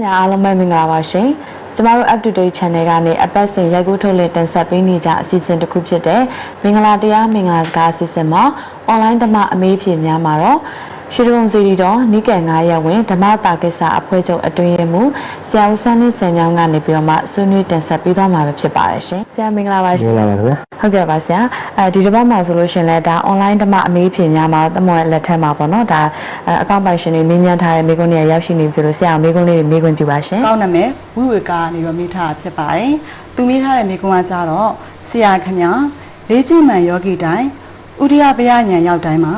များအားလုံးပဲမင်္ဂလာပါရှင်ကျမတို့ up to date channel ကနေအပတ်စဉ်ရိုက်ကူးထုတ်လွှင့်တင်ဆက်ပေးနေကြအစီအစဉ်တစ်ခုဖြစ်တဲ့မင်္ဂလာတရားမင်္ဂလာစကားအစီအစဉ်မှာ online ဓမ္မအမေးဖြေများမှာတော့ရွှေတုံစီရီတော်နိကေ9ရက်ဝင်ဓမ္မတာကိစ္စအဖွဲ့ချုပ်အတွင်းရေးမှူးဆရာဦးစန်းလင်းစံညောင်းကနေပြီးတော့မှဆွေးနွေးတင်ဆက်ပေးသွားမှာဖြစ်ပါတယ်ရှင်ဆရာမင်္ဂလာပါရှင်မင်္ဂလာပါခင်ဗျာဟုတ်ကဲ့ပါဆရာဒီတစ်ပတ်မှာဆိုလို့ရှင်လဲဒါ online ဓမ္မအမေးဖြေများမှာတမွေလက်ထက်မှာပေါ့နော်ဒါအကောင့်ပိုင်ရှင်တွေမေးမြန်းထားတဲ့မိကုန်းတွေရောက်ရှိနေပြီလို့ဆရာမေးခွန်းလေးတွေမေးခွင့်ပြုပါရှင်ကောင်းနာမည်ဝိဝေကနေတော့မေးထားတာဖြစ်ပါတယ်သူမေးထားတဲ့မိကုန်းကကြတော့ဆရာခင်ဗျာလေးကျမှန်ယောဂီတိုင်းဥဒိယပယဉာဏ်ရောက်တိုင်းမှာ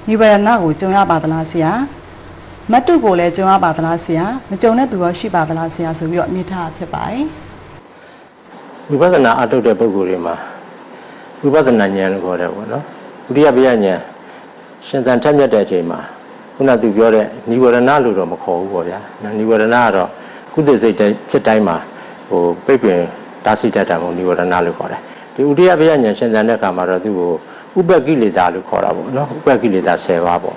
နိဗ္ဗာန်ကိုကြုံရပါသလားဆရာမတ်တုကိုလည်းကြုံရပါသလားဆရာမကြုံတဲ့သူရောရှိပါသလားဆရာဆိုပြီးတော့မေးထားတာဖြစ်ပါတယ်ဝိပဿနာအထုတ်တဲ့ပုဂ္ဂိုလ်တွေမှာဝိပဿနာဉာဏ်လို့ခေါ်တယ်ပေါ့နော်ဥဒိယပယဉာဏ်ရှင်သန်ထက်မြက်တဲ့အချိန်မှာခုနသူပြောတဲ့နိဝရဏလို့တော့မခေါ်ဘူးပေါ့ဗျာနိဝရဏကတော့ကုသစိတ်ဖြစ်တိုင်းမှာပိတ်ပင်တားဆီးတတ်တာမို့နိဝရဏလို့ခေါ်တယ်ဒီဥဒိယပယဉာဏ်ရှင်သန်တဲ့အခါမှာတော့သူ့ကိုဥပ္ပကိလေသာလို့ခေါ်တာပေါ့နော်ဥပ္ပကိလေသာ10ပါးပေါ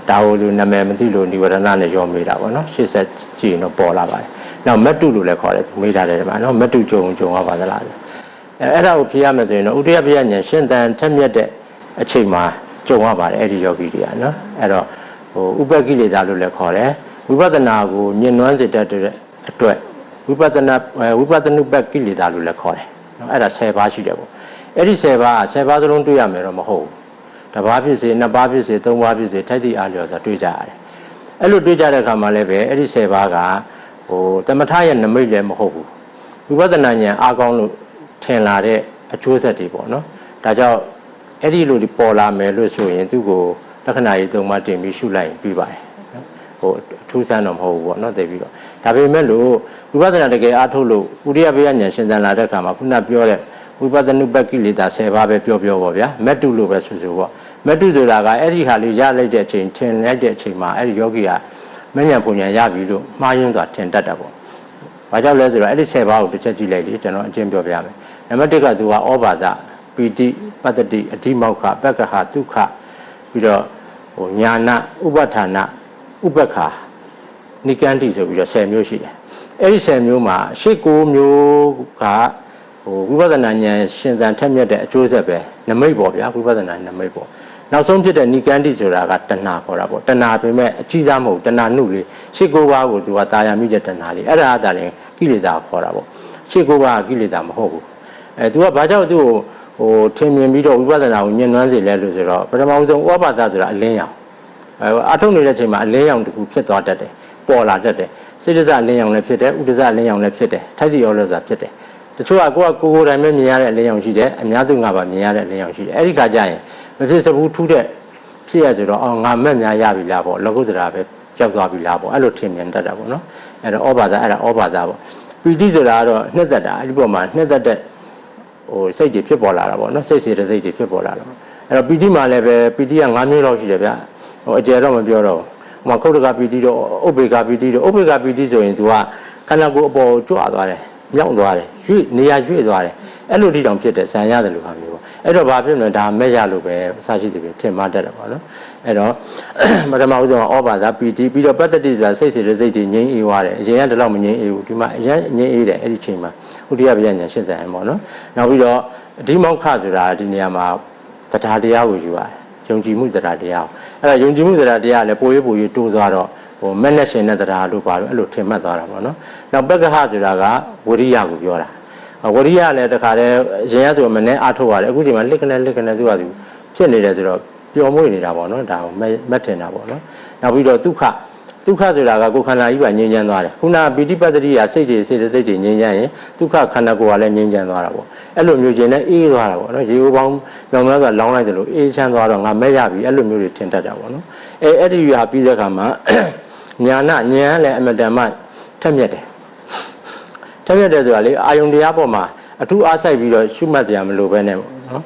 ့ဒါကိုလူနာမည်မသိလို့နိဝရဏနဲ့ရောမေးတာပေါ့နော်ရှေ့ဆက်ကြည့်ရင်တော့ပေါ်လာပါတယ်နောက်မတ္တုလို့လည်းခေါ်တယ်မေးထားတယ်ဒီမှာနော်မတ္တုကြုံရပါသလားအဲ့ဒါကိုဖြေရမယ်ဆိုရင်တော့ဥဒိယပယဉာဏ်ရှင်သန်ထက်မြက်တဲ့အချိန်မှာကြုံရပါတယ်အဲ့ဒီယောဂီတွေကနော်အဲ့တော့ဥပ္ပကိလေသာလို့လည်းခေါ်တယ်ဝိပဿနာကိုညှဉ်းနှွမ်းစေတတ်တဲ့အတွက်ဝိပဿနုပ္ပကိလေသာလို့လည်းခေါ်တယ်နော်အဲ့ဒါ10ပါးရှိတယ်ပေါ့အဲ့ဒီ10ပါးစလုံးတွေ့ရမယ်တော့မဟုတ်ဘူးတစ်ပါးဖြစ်စေနှစ်ပါးဖြစ်စေသုံးပါးဖြစ်စေထိုက်သည့်အားလျော်စွာတွေ့ကြရတယ်အဲ့လိုတွေ့ကြတဲ့အခါမှာလည်းပဲအဲ့ဒီ10ပါးကတမထရဲ့နမိတ်လည်းမဟုတ်ဘူးဝိပဿနာဉာဏ်အားကောင်းလို့ထင်လာတဲ့အကျိုးဆက်တွေပေါ့နော်ဒါကြောင့်အဲ့ဒီလိုပေါ်လာမယ်လို့ဆိုရင်သူ့ကိုလက္ခဏာရေးသုံးပါးတင်ပြီးရှုလိုက်ပြီးပါတယ်နော်အထူးဆန်းတော့မဟုတ်ဘူးပေါ့နော်သိပြီးတော့ဒါပေမဲ့လို့ဝိပဿနာတကယ်အားထုတ်လို့ဥရိယပယဉာဏ်ရှင်သန်လာတဲ့အခါမှာခုနပြောတဲ့ဝိပဿနုပ္ပကိလေသာ10ပါးပဲပြောပေါ့ဗျာမတ္တုလို့ပဲဆိုပေါ့မတ္တုဆိုတာကအဲ့ဒီဟာလေးရလိုက်တဲ့အချိန်ထင်လိုက်တဲ့အချိန်မှာအဲ့ဒီယောဂီကမဉဏ်ပုံဉဏ်ရပြီလို့မှားယွင်းစွာထင်တတ်တာပေါ့။ဘာကြောင့်လဲဆိုတော့အဲ့ဒီ10ပါးကိုတစ်ချက်ကြည့်လိုက်လေကျွန်တော်အကျဉ်းပြောပြမယ်။နံပါတ်1ကသူကဩဘာဒပီတိပတ္တိအဓိမောက္ခပက္ခဟဒုက္ခပြီးတော့ညာနာဥပဋ္ဌာဏဥပက္ခနိကန္တိဆိုပြီးတော့10မျိုးရှိတယ်။အဲ့ဒီ10မျိုးမှာ9မျိုးကဝိပဿနာဉာဏ်ရှင်သန်ထက်မြက်တဲ့အကျိုးဆက်ပဲနမိတ်ပေါ့ဗျာဝိပဿနာနမိတ်ပေါ့နောက်ဆုံးဖြစ်တဲ့နိကန္တိဆိုတာကတဏှာခေါ်တာပေါ့တဏှာပေမဲ့အကြီးစားမဟုတ်တဏှာနုလေး9ပါးကိုသူကတာယာမိတဲ့တဏှာလေးအဲ့ဒါအတားလည်းကိလေသာခေါ်တာပေါ့9ပါးကိလေသာမဟုတ်ဘူးသူကဘာကြောင့်သူ့ကိုထင်မြင်ပြီးတော့ဝိပဿနာကိုညှဉ်းနှွမ်းစေလဲလို့ဆိုတော့ပထမဆုံးဩဘာသဆိုတာအလင်းရောင်အထုတ်နေတဲ့အချိန်မှာအလင်းရောင်တစ်ခုဖြစ်သွားတတ်တယ်ပေါ်လာတတ်တယ်စိတ္တဇအလင်းရောင်လည်းဖြစ်တယ်ဥဒ္ဒဇအလင်းရောင်လည်းဖြစ်တယ်ထိုက်တိရောလို့ဆိုတာဖြစ်တယ်တချို့ကကိုယ်တိုင်ပဲမြင်ရတဲ့အလင်းရောင်ရှိတယ်အများစုငါပါမြင်ရတဲ့အလင်းရောင်ရှိတယ်အဲ့ဒီခါကျရင်မဖြစ်စဘူးထူးတဲ့ဖြစ်ရဆိုတော့ငါမက်များရပြီလားပေါ့လောကုတ္တရာပဲကြောက်သွားပြီလားပေါ့အဲ့လိုထင်မြင်တတ်တာပေါ့နော်အဲ့တော့ဩဘာသာအဲ့ဒါဩဘာသာပေါ့ပီတိဆိုတာကတော့နှစ်သက်တာအဲ့ဒီပေါ်မှာနှစ်သက်တဲ့စိတ်တွေဖြစ်ပေါ်လာတာပေါ့နော်စိတ်စေတဲ့စိတ်တွေဖြစ်ပေါ်လာတော့အဲ့တော့ပီတိမှာလည်းပဲပီတိက5မျိုးလောက်ရှိတယ်ဗျအကျယ်တော့မပြောတော့ဟိုခုတ်တကပီတိတော့ဥပေက္ခပီတိတော့ဥပေက္ခပီတိဆိုရင် तू ကခန္ဓာကိုယ်အပေါ်ကြွသွားတယ်မြောက်သွားတယ်နေရာရွေ့သွားတယ်အဲ့လိုတိတောင်ဖြစ်တယ်ဆံရတယ်လို့ဟာမျိုးပေါ့အဲ့တော့ဘာဖြစ်မလဲဒါမဲ့ရလို့ပဲအစရှိတယ်ပြင်ထင်မှတတ်တယ်ပေါ့နော်အဲ့တော့ပထမဦးဆုံးဩဘာသာပီတိပြီးတော့ပတ္တိဆိုတာစိတ်စေတဲ့စိတ်တွေငြိမ်းအေးသွားတယ်အရင်ကတည်းကမငြိမ်းအေးဘူးဒီမှာအရင်ငြိမ်းအေးတယ်အဲ့ဒီချိန်မှာဥဒိယပယဉာဏ်ရှင်းတယ်ပေါ့နော်နောက်ပြီးတော့အဓိမောက္ခဆိုတာဒီနေရာမှာတရားတရားကိုယူရတယ်ယုံကြည်မှုတရားတရားအဲ့ဒါယုံကြည်မှုတရားတရားလည်းပိုရေးတိုးသွားတော့မက်နဲ့ရှင်တဲ့တရားလို့ပါလို့အဲ့လိုထင်မှတ်သွားတာပေါ့နော်နောက်ပက္ခဟဆိုတာကဝရိယကိုပြောတာဝရိယလည်းတခါတည်းရင်ရဆိုမနဲ့အားထုတ်ရတယ်အခုချိန်မှာလစ်ကနေသူကဖြစ်နေတယ်ဆိုတော့ပျော်မွေ့နေတာပေါ့နော်ဒါကိုမက်ထင်တာပေါ့နော်နောက်ပြီးတော့ဒုက္ခဆိုတာကကိုယ်ခန္ဓာကြီးပါငြိမ်းချမ်းသွားတယ်ခုနပိဋိပတ်တိကစိတ်တွေငြိမ်းချမ်းရင်ဒုက္ခခန္ဓာကိုယ်ကလည်းငြိမ်းချမ်းသွားတာပေါ့အဲ့လိုမျိုးခြင်းနဲ့အေးသွားတာပေါ့နော်ရေဦးပေါင်းလောင်သွားတာလောင်းလိုက်တယ်လို့အေးချမ်းသွားတော့ငါမဲ့ရပြီအဲ့လိုမျိုးတွေထင်တတ်တာပေါ့နော်အဲ့ဒီဟာပြီးတဲ့အခါမှာဉာဏ်လည်းအမတန်မှထက်မြက်တယ်ဆိုတာလေအာယုန်တရားပေါ်မှာအထူးအားစိုက်ပြီးတော့ရှုမှတ်ကြရမလို့ပဲနဲ့ပေါ့နော်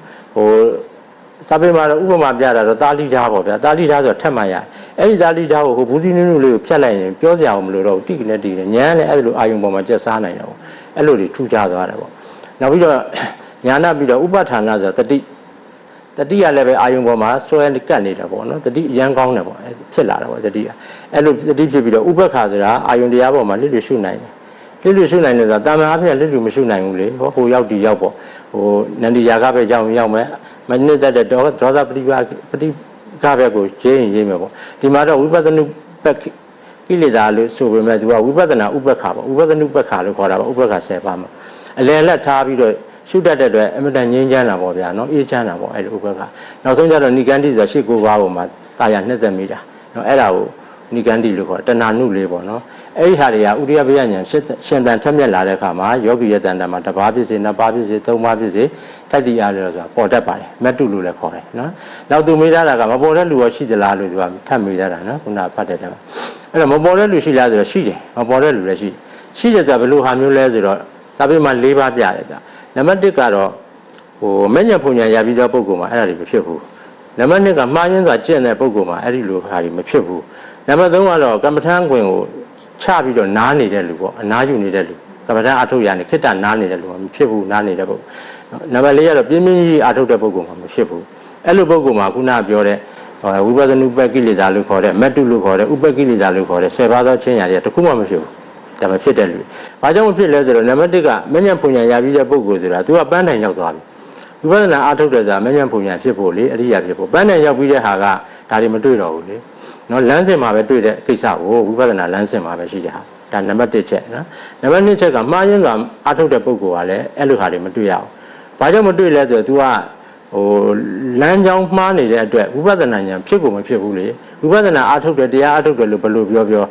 စာပေမှာတော့ဥပမာပြတာတော့တာလိဓာပေါ့ဗျာတာလိဓာဆိုတော့ထက်မှရအဲ့ဒီတာလိဓာကိုဘူးစီနုနုလေးကိုဖြတ်လိုက်ရင်ပြောစရာမလိုတော့တိကနဲ့တည်တယ်ဉာဏ်လည်းအဲ့လိုအာယုန်ပေါ်မှာကျက်စားနိုင်တယ်ပေါ့အဲ့လိုတွေထူးခြားသွားတယ်ပေါ့နောက်ပြီးတော့ဉာဏ်ပြီးတော့ဥပဋ္ဌာဏဆိုတာတ တတိယလည်းပဲအာယုံပေါ်မှာဆွဲကတ်နေတာပေါ့နော်တတိရန်ကောင်းတယ်ပေါ့ဖြစ်လာတာပေါ့တတိကအဲ့လိုတတိဖြစ်ပြီးတော့ဥပ္ပခါဆိုတာအာယုံတရားပေါ်မှာလစ်လျရှုနိုင်တယ်လစ်လျရှုနိုင်တယ်ဆိုတာတာမန်အဖြစ်လစ်လျမရှုနိုင်ဘူးလေဟိုရောက်ဒီရောက်ပေါ့ဟိုနန္ဒီယာကပဲရောက်မယ်မနစ်သက်တဲ့ဒေါသပฏิကဘက်ကိုကျင်းရေးမယ်ပေါ့ဒီမှာတော့ဝိပဿနာပက်ကိလေသာလို့ဆိုပေမဲ့သူကဝိပဿနာဥပ္ပခါပေါ့ဥပဿနာဥပ္ပခါလို့ခေါ်တာပေါ့ဥပ္ပခါ10ပါးမှာအလယ်လက်ထားပြီးတော့ရှုတတ်တဲ့အတွက်အမတန်ငြိမ်းချမ်းတာပေါ့ဗျာနော်အေးချမ်းတာပေါ့အဲ့လိုဥပ္ပခါနောက်ဆုံးကျတော့နိကန္တိဆိုတာ၈၉ပါးပေါ်မှာတာယာနှစ်သက်မိတာနော်အဲ့ဒါကိုနိကန္တိလို့ခေါ်တဏှာနုလေးပေါ့နော်အဲ့ဒီဟာတွေကဥရိယပယဉာဏ်ရှင်တန်ထက်မြက်လာတဲ့အခါမှာယောဂီရဲ့တန်တန်မှာတစ်ပါးဖြစ်စေနှစ်ပါးဖြစ်စေသုံးပါးဖြစ်စေတတိယလို့ဆိုတာပေါ်တတ်ပါတယ်မတုလို့လည်းခေါ်တယ်နော်နောက်သူမေးထားတာကမပေါ်တဲ့လူရောရှိသလားလို့သူကထပ်မေးထားတာနော်ခုနဖတ်တဲ့တည်းအဲ့တော့မပေါ်တဲ့လူရှိလားဆိုတော့ရှိတယ်မပေါ်တဲ့လူလည်းရှိတဲ့ဆိုဘယ်လိုဟာမျိုးလဲဆိုတော့စာပေမှာ၄ပါးပြတယ်ဗျနံပါတ်1ကတော့ဟိုမဲ့ညာဖုန်ညာရပြီးသောပုဂ္ဂိုလ်မှာအဲ့ဒါတွေမဖြစ်ဘူးနံပါတ်2ကမှားယွင်းစွာကျင့်တဲ့ပုဂ္ဂိုလ်မှာအဲ့ဒီလိုဟာတွေမဖြစ်ဘူးနံပါတ်3ကတော့ကမ္မထမ်းခွင်ကိုချပြီးတော့နားနေတဲ့လူပေါ့အနားယူနေတဲ့လူကမ္မထမ်းအထုတ်ရနေခိတ္တနားနေတဲ့လူမှာမဖြစ်ဘူးနားနေတဲ့ပုဂ္ဂိုလ်နံပါတ်4ကတော့ပြင်းပြင်းကြီးအထုတ်တဲ့ပုဂ္ဂိုလ်မှာမဖြစ်ဘူးအဲ့လိုပုဂ္ဂိုလ်မှာခုနပြောတဲ့ဝိပဿနာဥပ္ပကိလေသာလို့ခေါ်တဲ့မတ္တုလို့ခေါ်တဲ့ဥပ္ပကိလေသာလို့ခေါ်တဲ့10ပါးသောချင်းရာတွေတခုမှမဖြစ်ဘူးဒါမှဖြစ်တဲ့လူဘာကြောင့်မဖြစ်လဲဆိုတော့နံပါတ်1ကမဉ္ဇဉ်ဖုန်ညာရပြီးတဲ့ပုဂ္ဂိုလ်ဆိုတာသူကပန်းတိုင်ရောက်သွားပြီဝိပဿနာအထုတ်တဲ့ဆိုတာမဉ္ဇဉ်ဖုန်ညာဖြစ်ဖို့လေအရိယာဖြစ်ဖို့ပန်းတိုင်ရောက်ပြီးတဲ့ဟာကဒါတွေမတွေ့တော့ဘူးလေနော်လမ်းစဉ်မှာပဲတွေ့တဲ့ကိစ္စကိုဝိပဿနာလမ်းစဉ်မှာပဲရှိတဲ့ဟာဒါနံပါတ်1ချက်နော်နံပါတ်2ချက်ကမှားယွင်းစွာအထုတ်တဲ့ပုဂ္ဂိုလ်ကလည်းအဲ့လိုဟာတွေမတွေ့ရဘူးဘာကြောင့်မတွေ့လဲဆိုတော့ तू ကဟိုလမ်းကြောင်းမှားနေတဲ့အတွက်ဝိပဿနာဉာဏ်ဖြစ်ကုန်မဖြစ်ဘူးလေဝိပဿနာအထုတ်တယ်တရားအထုတ်တယ်လို့ဘယ်လိုပြော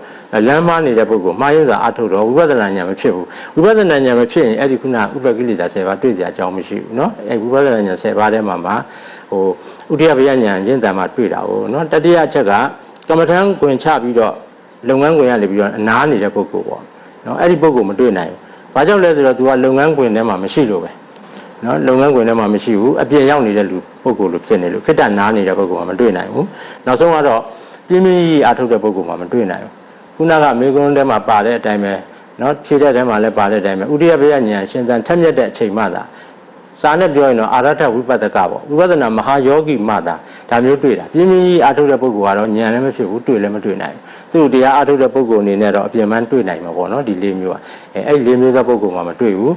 လမ်းမှားနေတဲ့ပုဂ္ဂိုလ်မှားယွင်းစွာအထုတ်တော့ဝိပဿနာဉာဏ်မဖြစ်ဘူးဝိပဿနာဉာဏ်မဖြစ်ရင်အဲ့ဒီခုနဥပ္ပကိလေသာ10ပါးတွေ့စရာအကြောင်းမရှိဘူးเนาะအဲ့ဝိပဿနာဉာဏ်10ပါးထဲမှာဟိုဥဒိယဘယဉာဏ်ရင့်တန်မှာတွေ့တာ哦เนาะတတိယအချက်ကကမ္မထမ်းခွင်ချပြီးတော့လုပ်ငန်းခွင်ရနေပြီးတော့အနားနေတဲ့ပုဂ္ဂိုလ်ပေါ့เนาะအဲ့ဒီပုဂ္ဂိုလ်မတွေ့နိုင်ဘူးဘာကြောင့်လဲဆိုတော့ तू ကလုပ်ငန်းခွင်ထဲမှာမရှိလို့ပဲနော်လုပ်ငန်းခွင်ထဲမှာမရှိဘူးအပြင်ရောက်နေတဲ့လူပုဂ္ဂိုလ်လိုဖြစ်နေလို့ခိတ္တနားနေတဲ့ပုဂ္ဂိုလ်ကမတွေ့နိုင်ဘူးနောက်ဆုံးကတော့ပြင်းပြင်းကြီးအာထုတ်တဲ့ပုဂ္ဂိုလ်ကမတွေ့နိုင်ဘူးခုနကမေကွန်းထဲမှာပါတဲ့အတိုင်းပဲနော်ခြေတဲ့ထဲမှာလည်းပါတဲ့အတိုင်းပဲဥဒိယဘယဉာဏ်ရှင်သန်ထက်မြက်တဲ့အချိန်မှသာစာနဲ့ပြောရင်တော့အာရထဝိပဿကပေါ့ဝိပဿနာမဟာယောဂီမှသာဒါမျိုးတွေ့တာပြင်းပြင်းကြီးအာထုတ်တဲ့ပုဂ္ဂိုလ်ကတော့ဉာဏ်လည်းမဖြစ်ဘူးတွေ့လည်းမတွေ့နိုင်ဘူးသူ့တရားအာထုတ်တဲ့ပုဂ္ဂိုလ်အနေနဲ့တော့အပြင်မှန်းတွေ့နိုင်မှာပေါ့နော်ဒီ၄မျိုးကအဲ့၄မျိုးသောပုဂ္ဂိုလ်မှမတွေ့ဘူး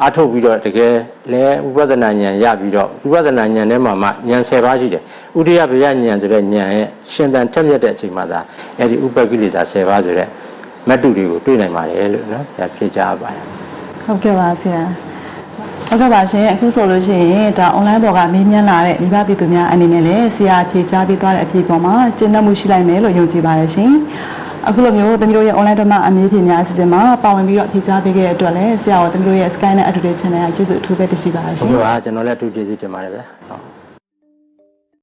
အထုတ်ပြီးတော့တကယ်လဲဥပဒနာဉာဏ်ရပြီးတော့ဥပဒနာဉာဏ်ထဲမှာမှဉာဏ်10ပါးရှိတယ်ဥဒိယဘယဉာဏ်ဆိုတဲ့ဉာဏ်ရဲ့ရှင်သန်ထက်မြက်တဲ့အချိန်မှာသာအဲဒီဥပကိလေသာ10ပါးဆိုတဲ့မတ္တုတွေကိုတွေ့နိုင်ပါတယ်လို့နော်ဒါဖြေကြားပါတယ် ဟုတ်ကဲ့ပါဆရာဟုတ်ကဲ့ပါရှင်အခုဆိုလို့ရှိရင်ဒါ online ပေါ်ကမေးမြန်းလာတဲ့မိဘပြည်သူများအနေနဲ့လည်းဆရာဖြေကြားပေးသွားတဲ့အဖြေပေါ်မှာကျင့်တတ်မှုရှိလိုက်မယ်လို့ယုံကြည်ပါတယ်ရှင်အခုလိုမျိုးသမီးတို့ရဲ့ online ဓမ္မအမေးဖြေများအစီအစဉ်မှာပါဝင်ပြီးတော့ဖြေကြားပေးခဲ့တဲ့အတွက်လည်းဆရာတော်သမီးတို့ရဲ့ Sky နဲ့ Attitude Channel ကကျေးဇူးအထူးပဲတင်ရှိပါတယ်ရှင်ဟုတ်ကဲ့ပါကျွန်တော်လည်းအထူးကျေးဇူးတင်ပါတယ်ဗျာဟုတ်